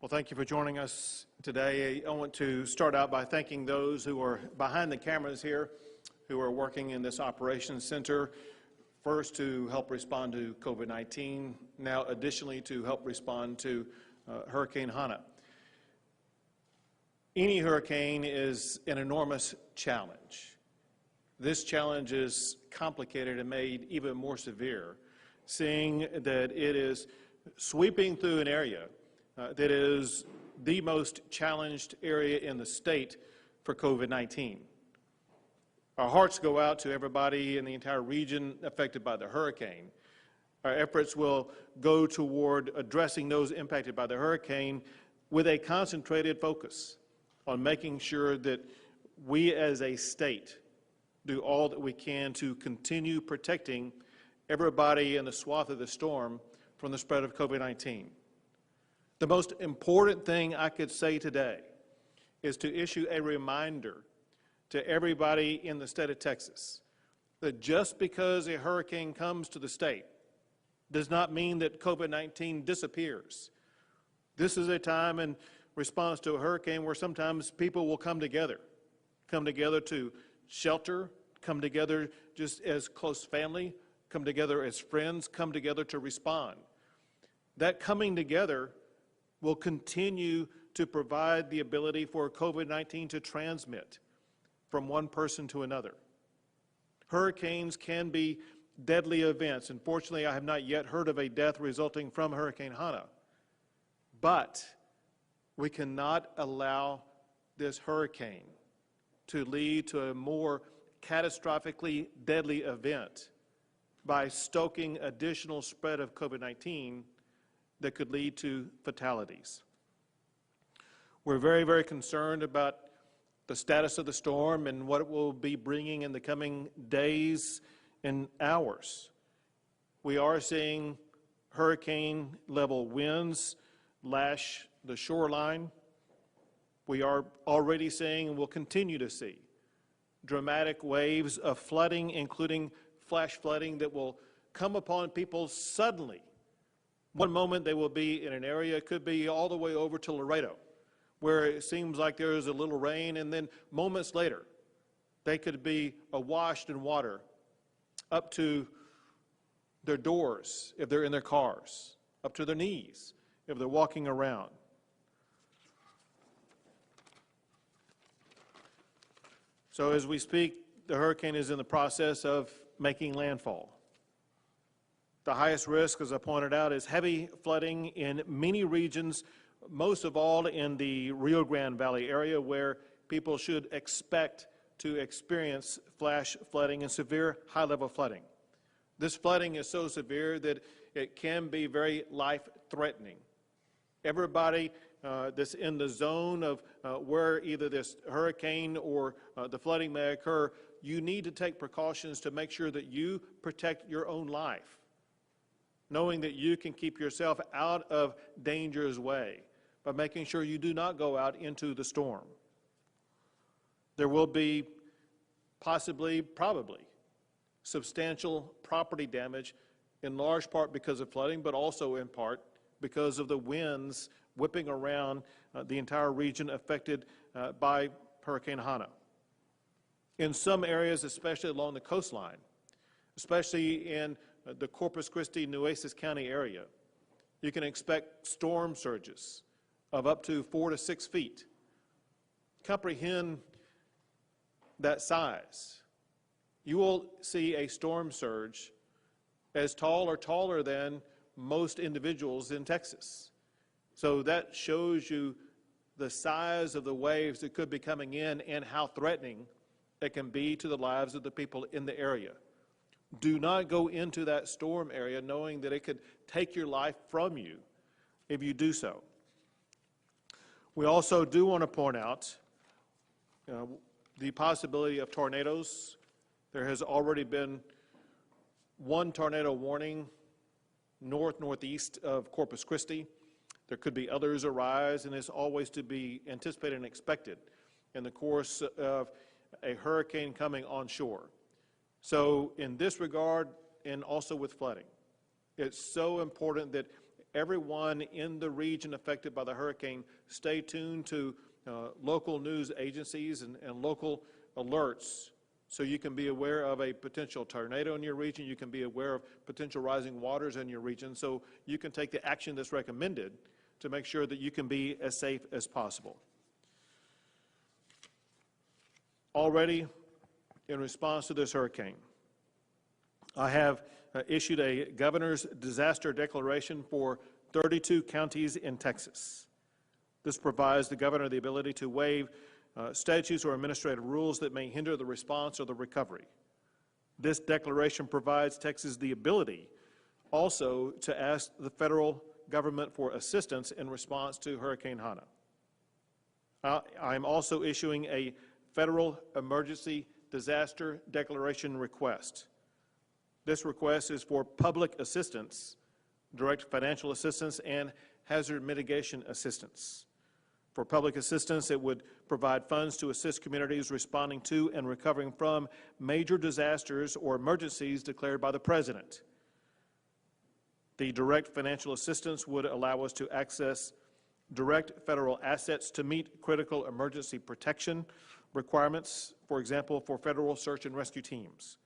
Well, thank you for joining us today. I want to start out by thanking those who are behind the cameras here, who are working in this operations center, first to help respond to COVID-19, now additionally to help respond to Hurricane Hanna. Any hurricane is an enormous challenge. This challenge is complicated and made even more severe, seeing that it is sweeping through an area that is the most challenged area in the state for COVID-19. Our hearts go out to everybody in the entire region affected by the hurricane. Our efforts will go toward addressing those impacted by the hurricane with a concentrated focus on making sure that we as a state do all that we can to continue protecting everybody in the swath of the storm from the spread of COVID-19. The most important thing I could say today is to issue a reminder to everybody in the state of Texas that just because a hurricane comes to the state does not mean that COVID-19 disappears. This is a time in response to a hurricane where sometimes people will come together to shelter, come together just as close family, come together as friends, come together to respond. That coming together will continue to provide the ability for COVID-19 to transmit from one person to another. Hurricanes can be deadly events. Unfortunately, I have not yet heard of a death resulting from Hurricane Hanna. But we cannot allow this hurricane to lead to a more catastrophically deadly event by stoking additional spread of COVID-19 that could lead to fatalities. We're very, very concerned about the status of the storm and what it will be bringing in the coming days and hours. We are seeing hurricane-level winds lash the shoreline. We are already seeing and will continue to see dramatic waves of flooding, including flash flooding that will come upon people suddenly. One moment they will be in an area, it could be all the way over to Laredo, where it seems like there is a little rain, and then moments later, they could be awashed in water up to their doors if they're in their cars, up to their knees if they're walking around. So as we speak, the hurricane is in the process of making landfall. The highest risk, as I pointed out, is heavy flooding in many regions, most of all in the Rio Grande Valley area, where people should expect to experience flash flooding and severe high-level flooding. This flooding is so severe that it can be very life-threatening. Everybody that's in the zone of where either this hurricane or the flooding may occur, you need to take precautions to make sure that you protect your own life, knowing that you can keep yourself out of danger's way by making sure you do not go out into the storm. There will be possibly, probably, substantial property damage, in large part because of flooding, but also in part because of the winds whipping around the entire region affected by Hurricane Hanna. In some areas, especially along the coastline, especially in the Corpus Christi, Nueces County area, you can expect storm surges of up to 4 to 6 feet. Comprehend that size. You will see a storm surge as tall or taller than most individuals in Texas. So that shows you the size of the waves that could be coming in and how threatening it can be to the lives of the people in the area. Do not go into that storm area knowing that it could take your life from you if you do so. We also do want to point out the possibility of tornadoes. There has already been one tornado warning northeast of Corpus Christi. There could be others arise, and it's always to be anticipated and expected in the course of a hurricane coming onshore. So in this regard, and also with flooding, it's so important that everyone in the region affected by the hurricane stay tuned to local news agencies and local alerts, so you can be aware of a potential tornado in your region, you can be aware of potential rising waters in your region, so you can take the action that's recommended to make sure that you can be as safe as possible. Already, in response to this hurricane, I have issued a governor's disaster declaration for 32 counties in Texas. This provides the governor the ability to waive statutes or administrative rules that may hinder the response or the recovery. This declaration provides Texas the ability also to ask the federal government for assistance in response to Hurricane Hanna. I'm also issuing a federal emergency disaster declaration request. This request is for public assistance, direct financial assistance, and hazard mitigation assistance. For public assistance, it would provide funds to assist communities responding to and recovering from major disasters or emergencies declared by the President. The direct financial assistance would allow us to access direct federal assets to meet critical emergency protection requirements, for example, for federal search and rescue teams.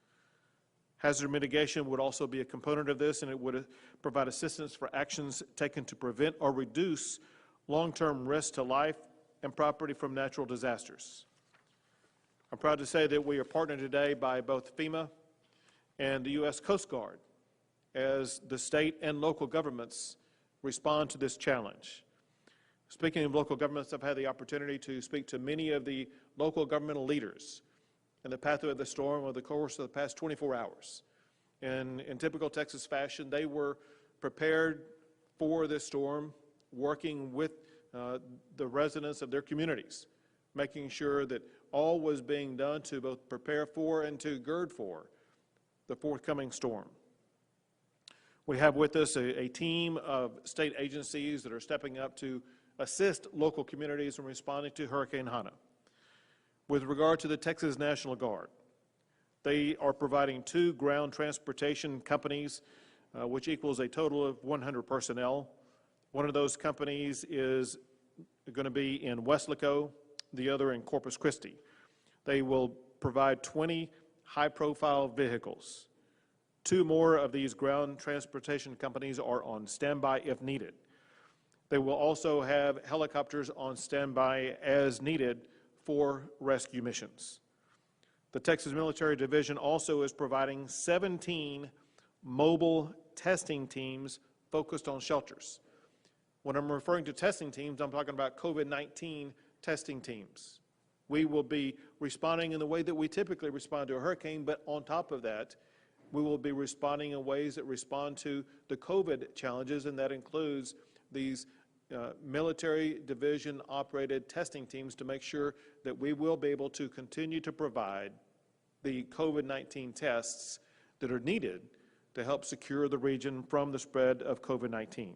Hazard mitigation would also be a component of this, and it would provide assistance for actions taken to prevent or reduce long-term risk to life and property from natural disasters. I'm proud to say that we are partnered today by both FEMA and the U.S. Coast Guard as the state and local governments respond to this challenge. Speaking of local governments, I've had the opportunity to speak to many of the local governmental leaders in the pathway of the storm over the course of the past 24 hours. And in typical Texas fashion, they were prepared for this storm, working with the residents of their communities, making sure that all was being done to both prepare for and to gird for the forthcoming storm. We have with us a team of state agencies that are stepping up to assist local communities in responding to Hurricane Hanna. With regard to the Texas National Guard, they are providing 2 ground transportation companies, which equals a total of 100 personnel. One of those companies is going to be in Weslaco, the other in Corpus Christi. They will provide 20 high-profile vehicles. 2 more of these ground transportation companies are on standby if needed. They will also have helicopters on standby as needed for rescue missions. The Texas Military Division also is providing 17 mobile testing teams focused on shelters. When I'm referring to testing teams, I'm talking about COVID-19 testing teams. We will be responding in the way that we typically respond to a hurricane, but on top of that, we will be responding in ways that respond to the COVID challenges, and that includes these military division operated testing teams to make sure that we will be able to continue to provide the COVID-19 tests that are needed to help secure the region from the spread of COVID-19.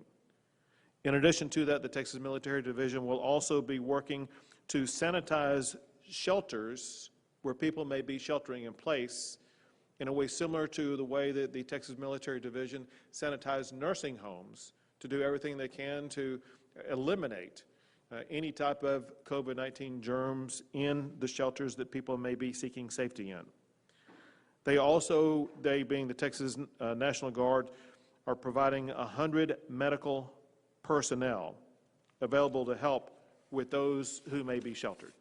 In addition to that, the Texas Military Division will also be working to sanitize shelters where people may be sheltering in place in a way similar to the way that the Texas Military Division sanitized nursing homes to do everything they can to eliminate any type of COVID-19 germs in the shelters that people may be seeking safety in. They being the Texas National Guard, are providing 100 medical personnel available to help with those who may be sheltered.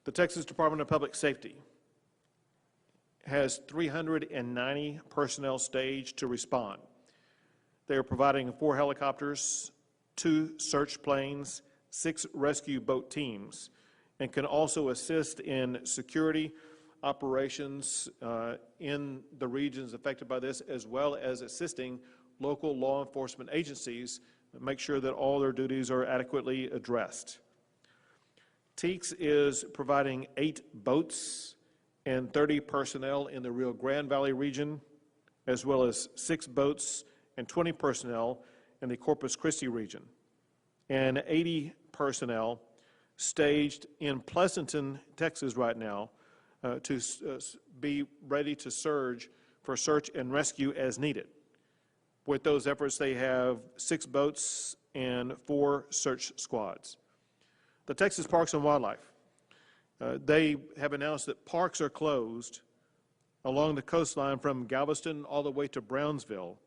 The Texas Department of Public Safety has 390 personnel staged to respond. They are providing 4 helicopters, 2 search planes, 6 rescue boat teams, and can also assist in security operations in the regions affected by this, as well as assisting local law enforcement agencies to make sure that all their duties are adequately addressed. TEACS is providing 8 boats and 30 personnel in the Rio Grande Valley region, as well as 6 boats and 20 personnel in the Corpus Christi region, and 80 personnel staged in Pleasanton, Texas right now to be ready to surge for search and rescue as needed. With those efforts, they have 6 boats and 4 search squads. The Texas Parks and Wildlife, they have announced that parks are closed along the coastline from Galveston all the way to Brownsville,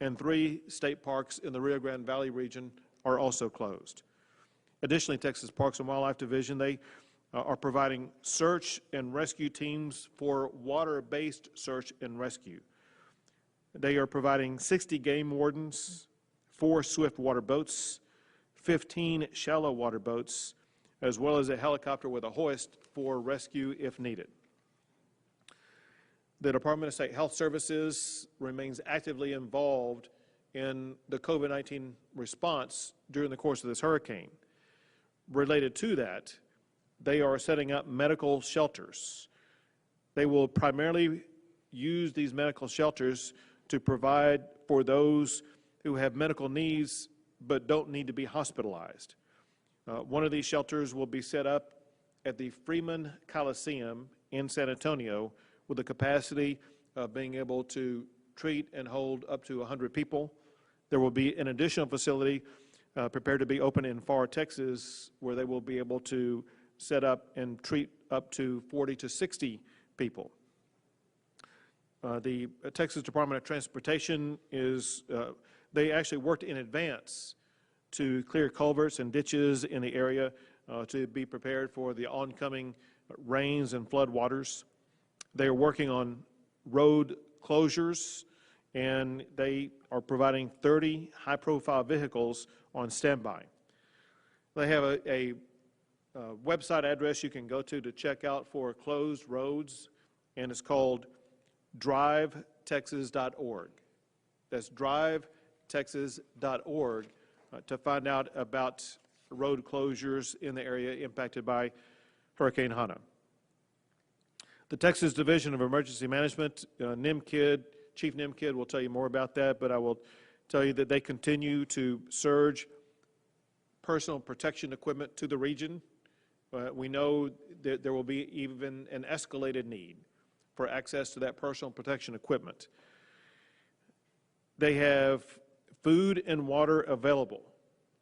and 3 state parks in the Rio Grande Valley region are also closed. Additionally, Texas Parks and Wildlife Division, they are providing search and rescue teams for water-based search and rescue. They are providing 60 game wardens, 4 swift water boats, 15 shallow water boats, as well as a helicopter with a hoist for rescue if needed. The Department of State Health Services remains actively involved in the COVID-19 response during the course of this hurricane. Related to that, they are setting up medical shelters. They will primarily use these medical shelters to provide for those who have medical needs but don't need to be hospitalized. One of these shelters will be set up at the Freeman Coliseum in San Antonio with the capacity of being able to treat and hold up to 100 people. There will be an additional facility prepared to be open in Pharr, Texas, where they will be able to set up and treat up to 40 to 60 people. The Texas Department of Transportation they actually worked in advance to clear culverts and ditches in the area to be prepared for the oncoming rains and flood waters. They are working on road closures, and they are providing 30 high-profile vehicles on standby. They have a website address you can go to check out for closed roads, and it's called drivetexas.org. That's drivetexas.org to find out about road closures in the area impacted by Hurricane Hanna. The Texas Division of Emergency Management, Chief NIMKID will tell you more about that, but I will tell you that they continue to surge personal protection equipment to the region. We know that there will be even an escalated need for access to that personal protection equipment. They have food and water available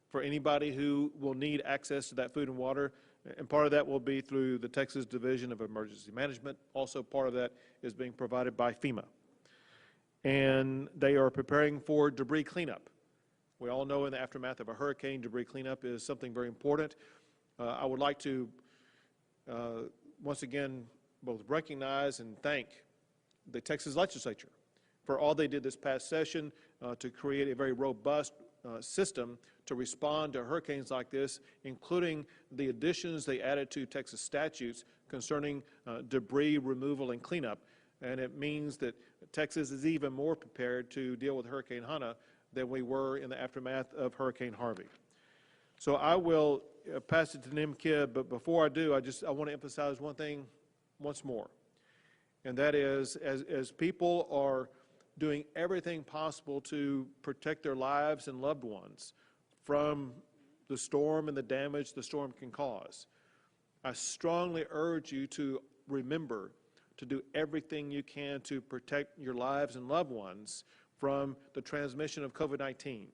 for anybody who will need access to that food and water, and part of that will be through the Texas Division of Emergency Management. Also, part of that is being provided by FEMA. And they are preparing for debris cleanup. We all know in the aftermath of a hurricane, debris cleanup is something very important. I would like to once again both recognize and thank the Texas Legislature for all they did this past session to create a very robust system to respond to hurricanes like this, including the additions they added to Texas statutes concerning debris removal and cleanup. And it means that Texas is even more prepared to deal with Hurricane Hanna than we were in the aftermath of Hurricane Harvey. So I will pass it to NIMKID, but before I do, I want to emphasize one thing once more, and that is as people are doing everything possible to protect their lives and loved ones from the storm and the damage the storm can cause, I strongly urge you to remember to do everything you can to protect your lives and loved ones from the transmission of COVID-19.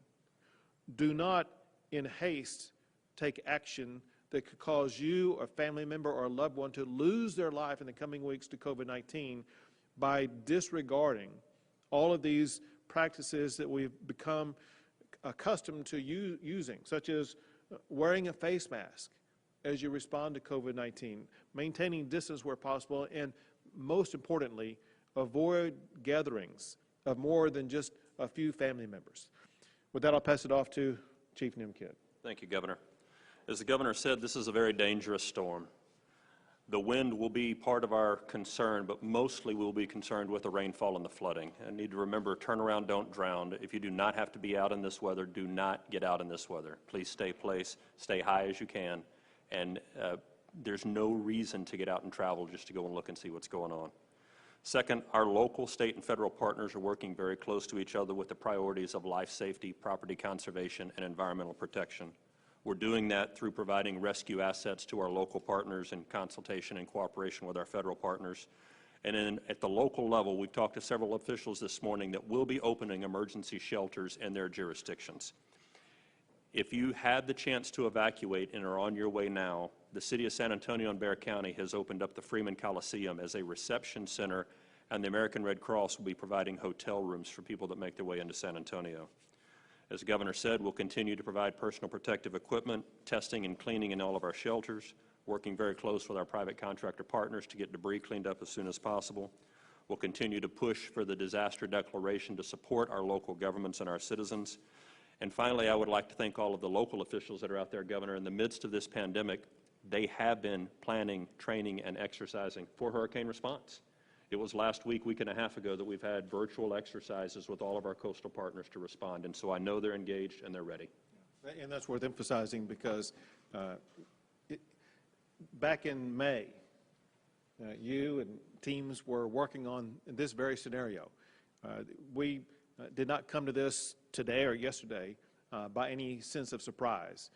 Do not, in haste, take action that could cause you, a family member, or a loved one to lose their life in the coming weeks to COVID-19 by disregarding all of these practices that we've become accustomed to using, such as wearing a face mask as you respond to COVID-19, maintaining distance where possible, and most importantly, avoid gatherings of more than just a few family members. With that, I'll pass it off to Chief NIMKID. Thank you, Governor. As the Governor said, this is a very dangerous storm. The wind will be part of our concern, but mostly we'll be concerned with the rainfall and the flooding. I need to remember, turn around, don't drown. If you do not have to be out in this weather, do not get out in this weather. Please stay stay high as you can, and there's no reason to get out and travel just to go and look and see what's going on. Second, our local, state, and federal partners are working very close to each other with the priorities of life safety, property conservation, and environmental protection. We're doing that through providing rescue assets to our local partners in consultation and cooperation with our federal partners, And then at the local level, we've talked to several officials this morning that will be opening emergency shelters in their jurisdictions. If you had the chance to evacuate and are on your way now, the City of San Antonio and Bexar County has opened up the Freeman Coliseum as a reception center, and the American Red Cross will be providing hotel rooms for people that make their way into San Antonio. As the Governor said, we'll continue to provide personal protective equipment, testing and cleaning in all of our shelters, working very close with our private contractor partners to get debris cleaned up as soon as possible. We'll continue to push for the disaster declaration to support our local governments and our citizens. And finally, I would like to thank all of the local officials that are out there, Governor. In the midst of this pandemic, they have been planning, training, and exercising for hurricane response. It was last week and a half ago that we've had virtual exercises with all of our coastal partners to respond, and so I know they're engaged and they're ready. And that's worth emphasizing because back in May, you and teams were working on this very scenario. We did not come to this today or yesterday by any sense of surprise.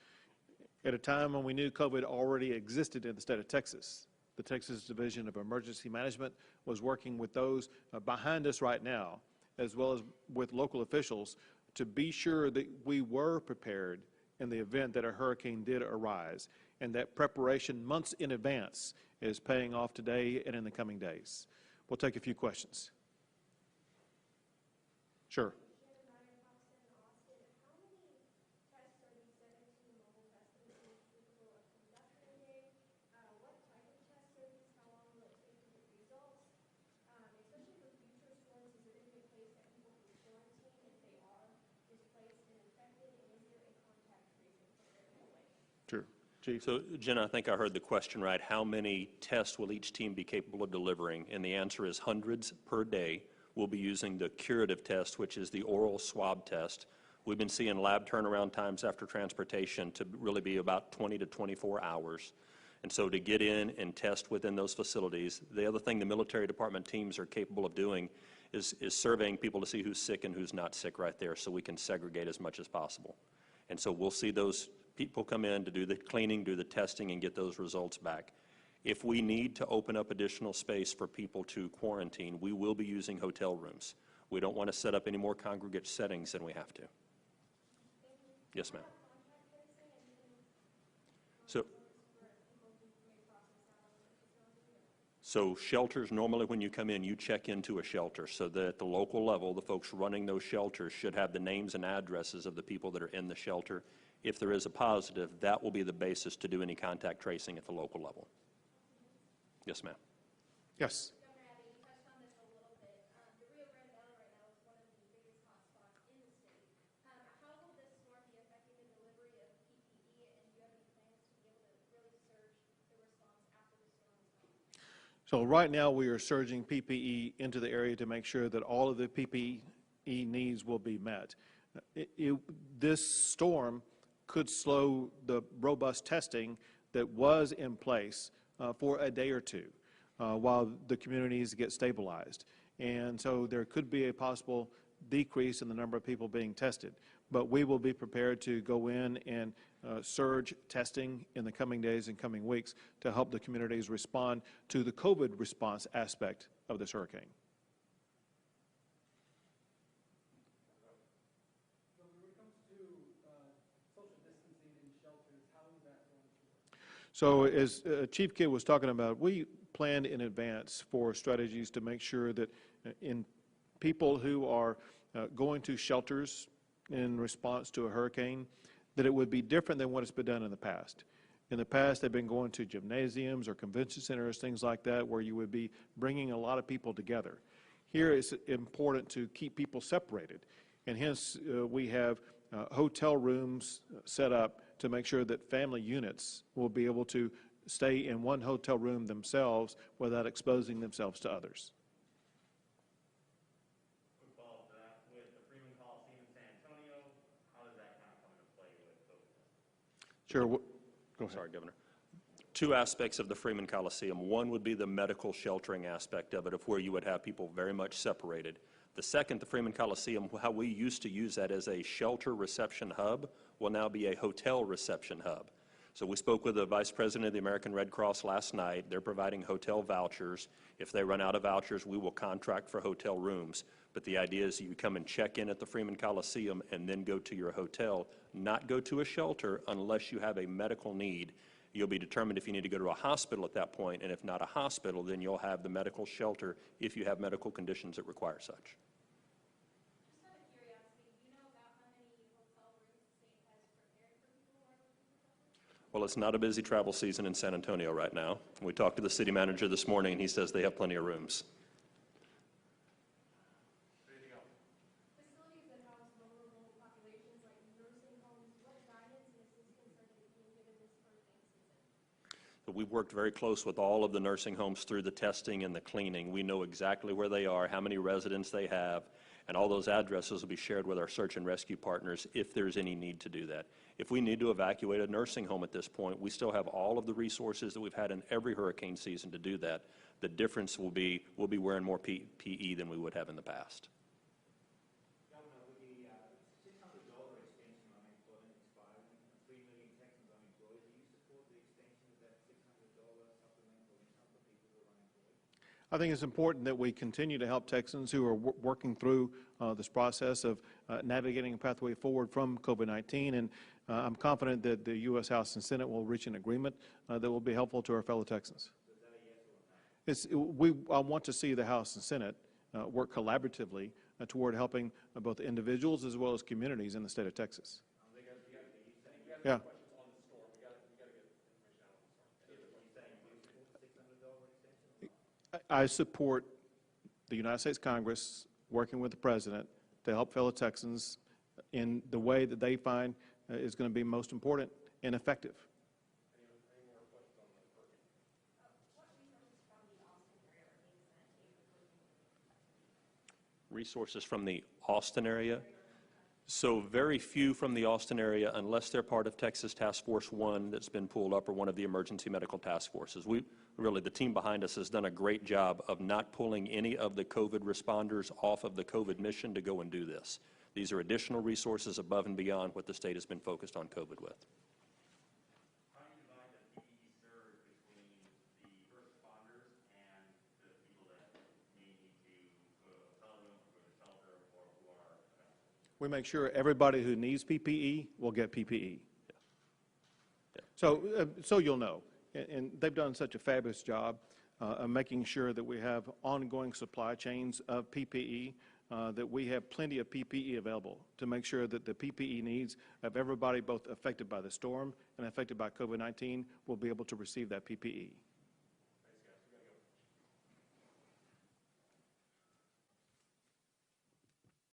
At a time when we knew COVID already existed in the state of Texas, the Texas Division of Emergency Management was working with those behind us right now, as well as with local officials, to be sure that we were prepared in the event that a hurricane did arise, and that preparation months in advance is paying off today and in the coming days. We'll take a few questions. Sure. Sure. Chief. So, Jenna, I think I heard the question right. How many tests will each team be capable of delivering? And the answer is hundreds per day. We'll be using the curative test, which is the oral swab test. We've been seeing lab turnaround times after transportation to really be about 20 to 24 hours. And so to get in and test within those facilities, the other thing the military department teams are capable of doing is surveying people to see who's sick and who's not sick right there, so we can segregate as much as possible. And so we'll see those people come in to do the cleaning, do the testing, and get those results back. If we need to open up additional space for people to quarantine, we will be using hotel rooms. We don't want to set up any more congregate settings than we have to. Yes, ma'am. So shelters, normally when you come in, you check into a shelter, so that at the local level, the folks running those shelters should have the names and addresses of the people that are in the shelter. If there is a positive, that will be the basis to do any contact tracing at the local level. Yes, ma'am. Yes. So right now we are surging PPE into the area to make sure that all of the PPE needs will be met. This storm could slow the robust testing that was in place for a day or two while the communities get stabilized. And so there could be a possible decrease in the number of people being tested. But we will be prepared to go in and surge testing in the coming days and coming weeks to help the communities respond to the COVID response aspect of this hurricane. So as Chief Kidd was talking about, we planned in advance for strategies to make sure that in people who are going to shelters in response to a hurricane, that it would be different than what has been done in the past. In the past, they've been going to gymnasiums or convention centers, things like that, where you would be bringing a lot of people together. Here it's important to keep people separated, and hence we have hotel rooms set up to make sure that family units will be able to stay in one hotel room themselves without exposing themselves to others. Quick follow-up to that. With the Freeman Coliseum in San Antonio, how does that kind of come into play with COVID testing? Sure. Go ahead. Sorry, Governor. Two aspects of the Freeman Coliseum. One would be the medical sheltering aspect of it, of where you would have people very much separated. The second, the Freeman Coliseum, how we used to use that as a shelter reception hub, will now be a hotel reception hub. So we spoke with the Vice President of the American Red Cross last night. They're providing hotel vouchers. If they run out of vouchers, we will contract for hotel rooms. But the idea is you come and check in at the Freeman Coliseum and then go to your hotel, not go to a shelter unless you have a medical need. You'll be determined if you need to go to a hospital at that point, and if not a hospital, then you'll have the medical shelter if you have medical conditions that require such. Just out of curiosity, do you know about how many hotel rooms the state has prepared for people who are looking for shelter? Well, it's not a busy travel season in San Antonio right now. We talked to the city manager this morning, and he says they have plenty of rooms. Facilities that house vulnerable populations like nursing homes, what guidance and assistance are they being given this hurricane season? But we've worked very close with all of the nursing homes through the testing and the cleaning. We know exactly where they are, how many residents they have, and all those addresses will be shared with our search and rescue partners if there's any need to do that. If we need to evacuate a nursing home at this point, we still have all of the resources that we've had in every hurricane season to do that. The difference will be we'll be wearing more PPE than we would have in the past. Governor, with the $600 extension on employment expiring, 3 million Texans unemployed, do you support the extension of that $600 supplemental income for people who are unemployed? I think it's important that we continue to help Texans who are working through this process of navigating a pathway forward from COVID-19, and I'm confident that the U.S. House and Senate will reach an agreement that will be helpful to our fellow Texans. I want to see the House and Senate work collaboratively toward helping both individuals as well as communities in the state of Texas. Yeah. I support the United States Congress working with the President to help fellow Texans in the way that they find is going to be most important and effective. Resources from the Austin area? So very few from the Austin area unless they're part of Texas Task Force 1 that's been pulled up or one of the emergency medical task forces. The team behind us has done a great job of not pulling any of the COVID responders off of the COVID mission to go and do this. These are additional resources above and beyond what the state has been focused on COVID with. How do you divide the PPE surge between the first responders and the people that may need to go to a hotel room or go to shelter or who are We make sure everybody who needs PPE will get PPE. So you'll know, and they've done such a fabulous job of making sure that we have ongoing supply chains of PPE, that we have plenty of PPE available to make sure that the PPE needs of everybody both affected by the storm and affected by COVID-19 will be able to receive that PPE.